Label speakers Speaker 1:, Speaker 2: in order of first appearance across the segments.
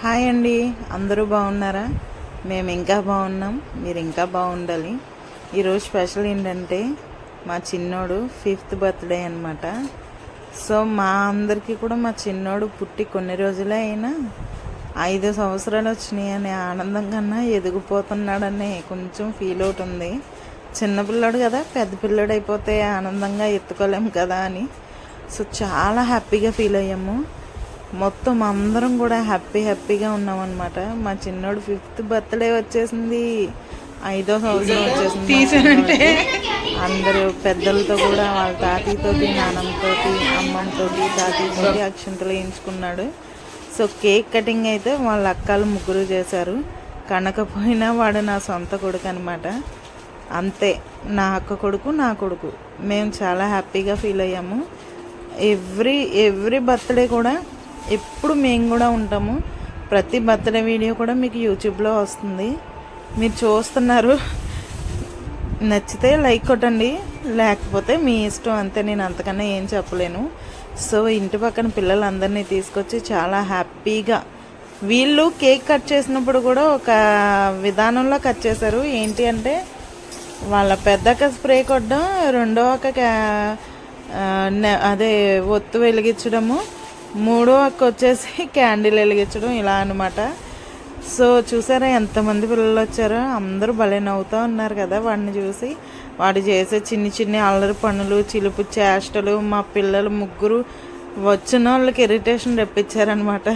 Speaker 1: Hi అండి, అందరూ బాగున్నారా? మేము ఇంకా బాగున్నాం, మీరు ఇంకా బాగుండాలి. ఈరోజు స్పెషల్ ఏంటంటే మా చిన్నోడు 5th బర్త్డే అనమాట. సో మా అందరికీ కూడా మా చిన్నోడు పుట్టి కొన్ని రోజులే అయినా 5 సంవత్సరాలు వచ్చినాయి అనే ఆనందం కన్నా ఎదిగిపోతున్నాడని కొంచెం ఫీల్ అవుతుంది. చిన్నపిల్లాడు కదా, పెద్ద పిల్లాడు అయిపోతే ఆనందంగా ఎత్తుకోలేము కదా అని. సో చాలా హ్యాపీగా ఫీల్ అయ్యాము. మొత్తం అందరం కూడా హ్యాపీగా ఉన్నామన్నమాట. మా చిన్నోడు 5th బర్త్డే వచ్చేసింది, 5వ సంవత్సరం వచ్చేసింది. అందరూ పెద్దలతో కూడా వాళ్ళ తాతయ్యతోటి, నాన్నమ్మతోటి, అమ్మమ్మతోటి, తాతయ్యతోటి అక్షంతలు వేయించుకున్నాడు. సో కేక్ కటింగ్ అయితే వాళ్ళ అక్కలు ముగ్గురు చేశారు. కనకపోయినా వాడు నా సొంత కొడుకు అనమాట. అంతే, నా అక్క కొడుకు, నా కొడుకు. మేము చాలా హ్యాపీగా ఫీల్ అయ్యాము. ఎవ్రీ బర్త్డే కూడా ఎప్పుడు మేము కూడా ఉంటాము. ప్రతి బర్త్డే వీడియో కూడా మీకు యూట్యూబ్లో వస్తుంది, మీరు చూస్తున్నారు. నచ్చితే లైక్ కొట్టండి, లేకపోతే మీ ఇష్టం, అంతే. నేను అంతకన్నా ఏం చెప్పలేను. సో ఇంటి పక్కన పిల్లలందరినీ తీసుకొచ్చి చాలా హ్యాపీగా వీళ్ళు కేక్ కట్ చేసినప్పుడు కూడా ఒక విధానంలో కట్ చేశారు. ఏంటి అంటే వాళ్ళ పెద్దక్క స్ప్రే కొట్టడం, రెండో అక్క అదే ఒత్తు వెలిగించడము, మూడో అక్క వచ్చేసి క్యాండిల్ వెలిగించడం, ఇలా అనమాట. సో చూసారా ఎంతమంది పిల్లలు వచ్చారో, అందరూ భలే నవ్వుతూ ఉన్నారు కదా వాడిని చూసి. వాడు చేసే చిన్ని అల్లరి పనులు, చిలుపు చేష్టలు మా పిల్లలు ముగ్గురు వచ్చిన వాళ్ళకి ఇరిటేషన్ తెప్పించారనమాట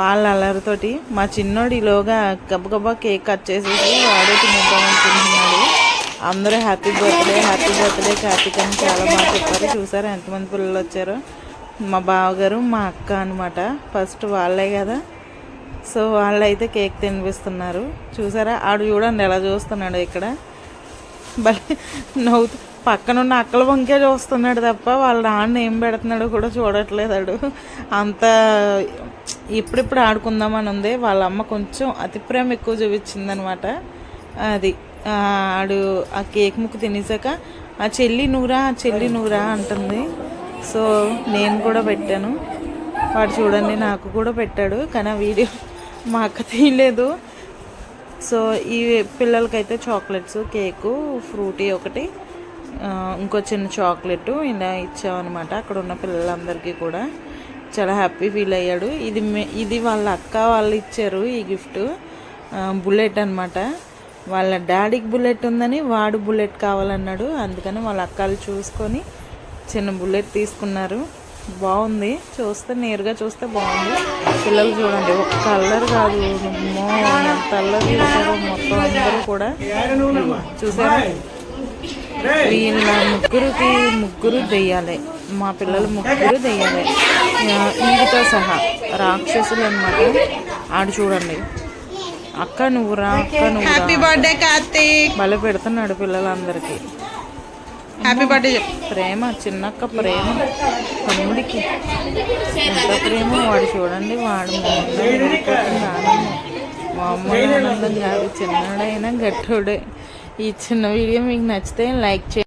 Speaker 1: వాళ్ళ అల్లరితోటి. మా చిన్నోడు ఈలోగా గబగబా కేక్ కట్ చేసేసి వాడే తినేద్దామనుకుంటున్నాడు. అందరూ హ్యాపీ బర్త్డే కార్తీక్ అని చాలా బాగా చెప్పారు. చూసారా ఎంతమంది పిల్లలు వచ్చారో. మా బావగారు, మా అక్క అనమాట. ఫస్ట్ వాళ్ళే కదా, సో వాళ్ళైతే కేక్ తినిపిస్తున్నారు. చూసారా ఆడు చూడండి ఎలా చూస్తున్నాడు. ఇక్కడ భలే నవ్వుతూ పక్కనున్న అక్కల వంకే చూస్తున్నాడు తప్ప వాళ్ళ నాన్న ఏం పెడుతున్నాడో కూడా చూడట్లేదాడు. అంత ఇప్పుడిప్పుడు ఆడుకుందామని ఉంది. వాళ్ళ అమ్మ కొంచెం అతి ప్రేమ ఎక్కువ చూపించిందనమాట. అది ఆడు ఆ కేక్ ముక్కు తినేసాక ఆ చెల్లి నూరా అంటుంది. సో నేను కూడా పెట్టాను. వాడు చూడండి నాకు కూడా పెట్టాడు, కానీ ఆ వీడియో మా అక్క తీయలేదు. సో ఈ పిల్లలకైతే చాక్లెట్స్, కేకు, ఫ్రూటీ ఒకటి, ఇంకో చిన్న చాక్లెట్ ఇలా ఇచ్చామన్నమాట. అక్కడ ఉన్న పిల్లలందరికీ కూడా చాలా హ్యాపీ ఫీల్ అయ్యాడు. ఇది వాళ్ళ అక్క వాళ్ళు ఇచ్చారు ఈ గిఫ్ట్. బుల్లెట్ అనమాట. వాళ్ళ డాడీకి బుల్లెట్ ఉందని వాడు బుల్లెట్ కావాలన్నాడు. అందుకని వాళ్ళ అక్కలు చూసుకొని చిన్న బుల్లెట్ తీసుకున్నారు. బాగుంది, చూస్తే నేరుగా చూస్తే బాగుంది. పిల్లలు చూడండి, ఒక కలర్ కాదు, ఎంత అల్లరి చేశారో మొత్తం అందరూ కూడా. చూసారా వీళ్ళ ముగ్గురు దెయ్యాలే, మా పిల్లలు ముగ్గురు దెయ్యాలే, ఈవితో సహా రాక్షసులు అనమాట. ఆడు చూడండి, అక్క నువ్వురా భలే పెడుతున్నాడు పిల్లలందరికీ. హ్యాపీ బర్త్డే ప్రేమ, చిన్నక్క ప్రేమ తమ్ముడికి ఎంత ప్రేమ. వాడు చూడండి, వాడు మామూలు ఆనందం కాదు, చిన్నడైనా గట్టోడే. ఈ చిన్న వీడియో మీకు నచ్చితే లైక్ చేయండి.